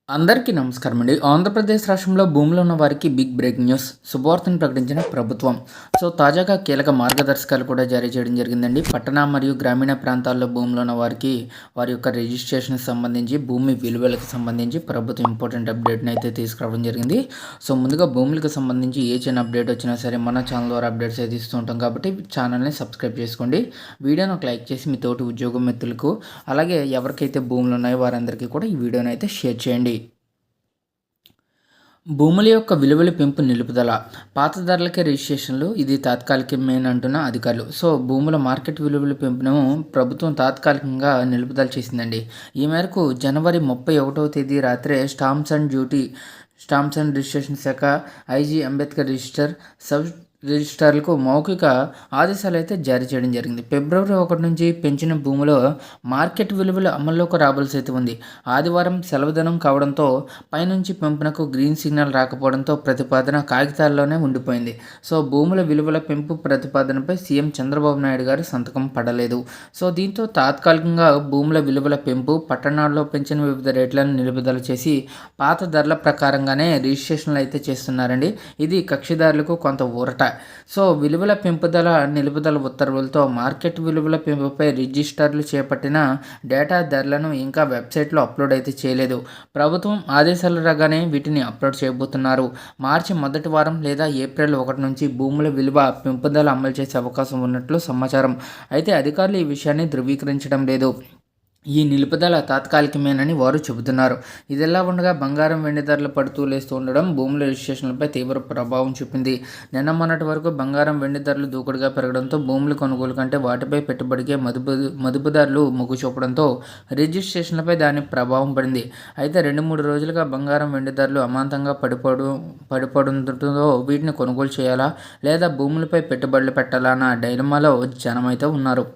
అందరికీ నమస్కారం అండి. ఆంధ్రప్రదేశ్ రాష్ట్రంలో భూములు ఉన్న వారికి బిగ్ బ్రేకింగ్ న్యూస్. శుభవార్తను ప్రకటించిన ప్రభుత్వం. తాజాగా కీలక మార్గదర్శకాలు కూడా జారీ చేయడం జరిగిందండి. పట్టణ మరియు గ్రామీణ ప్రాంతాల్లో భూములు ఉన్న వారికి వారి యొక్క రిజిస్ట్రేషన్కి సంబంధించి, భూమి విలువలకు సంబంధించి ప్రభుత్వం ఇంపార్టెంట్ అప్డేట్ని అయితే తీసుకురావడం జరిగింది. ముందుగా భూములకు సంబంధించి ఏ చిన్న అప్డేట్ వచ్చినా సరే మన ఛానల్ ద్వారా అప్డేట్స్ అయితే ఇస్తూ ఉంటాం కాబట్టి ఛానల్ని సబ్స్క్రైబ్ చేసుకోండి. వీడియోని ఒక లైక్ చేసి మీ తోటి ఉద్యోగ మిత్రులకు, అలాగే ఎవరికైతే భూములు ఉన్నాయో వారందరికీ కూడా ఈ వీడియోని అయితే షేర్ చేయండి. భూముల యొక్క విలువల పెంపు నిలుపుదల, పాత ధరలకే రిజిస్ట్రేషన్లు, ఇది తాత్కాలికమేనంటున్న అధికారులు. భూముల మార్కెట్ విలువల పెంపును ప్రభుత్వం తాత్కాలికంగా నిలుపుదల చేసిందండి. ఈ మేరకు జనవరి 31వ తేదీ రాత్రే స్టాంప్స్ అండ్ రిజిస్ట్రేషన్ శాఖ, ఐజీ అంబేద్కర్ రిజిస్టర్లకు మౌఖిక ఆదేశాలు అయితే జారీ చేయడం జరిగింది. ఫిబ్రవరి 1 నుంచి పెంచిన భూములో మార్కెట్ విలువలు అమల్లోకి రావాల్సి అయితే ఉంది. ఆదివారం సెలవుదినం కావడంతో పైనుంచి పెంపునకు గ్రీన్ సిగ్నల్ రాకపోవడంతో ప్రతిపాదన కాగితాల్లోనే ఉండిపోయింది. భూముల విలువల పెంపు ప్రతిపాదనపై సీఎం చంద్రబాబు నాయుడు గారు సంతకం పడలేదు. దీంతో తాత్కాలికంగా భూముల విలువల పెంపు, పట్టణాల్లో పెంచిన వివిధ రేట్లను నిలుపుదల చేసి పాత ధరల ప్రకారంగానే రిజిస్ట్రేషన్లు అయితే చేస్తున్నారండి. ఇది కక్షిదారులకు కొంత ఊరట. విలువల పెంపుదల నిలుపుదల ఉత్తర్వులతో మార్కెట్ విలువల పెంపుపై రిజిస్టర్లు చేపట్టిన డేటా ధరలను ఇంకా వెబ్సైట్లో అప్లోడ్ అయితే చేయలేదు. ప్రభుత్వం ఆదేశాలు రాగానే వీటిని అప్లోడ్ చేయబోతున్నారు. మార్చి మొదటి వారం లేదా ఏప్రిల్ 1 నుంచి భూముల విలువ పెంపుదల అమలు చేసే అవకాశం ఉన్నట్లు సమాచారం. అయితే అధికారులు ఈ విషయాన్ని ధృవీకరించడం లేదు. ఈ నిలుపుదల తాత్కాలికమేనని వారు చెబుతున్నారు. ఇదిలా ఉండగా బంగారం, వెండి ధరలు పడుతూ లేస్తూ ఉండడం భూముల రిజిస్ట్రేషన్లపై తీవ్ర ప్రభావం చూపింది. నిన్న మొన్నటి వరకు బంగారం, వెండి ధరలు దూకుడుగా పెరగడంతో భూముల కొనుగోలు కంటే వాటిపై పెట్టుబడికే మదుపుదారులు మొగ్గు చూపడంతో రిజిస్ట్రేషన్లపై దాని ప్రభావం పడింది. అయితే 2-3 రోజులుగా బంగారం, వెండి ధరలు అమాంతంగా పడిపోవడంతో వీటిని కొనుగోలు చేయాలా లేదా భూములపై పెట్టుబడులు పెట్టాలా అన్న డైలమాలో జనమైతే ఉన్నారు.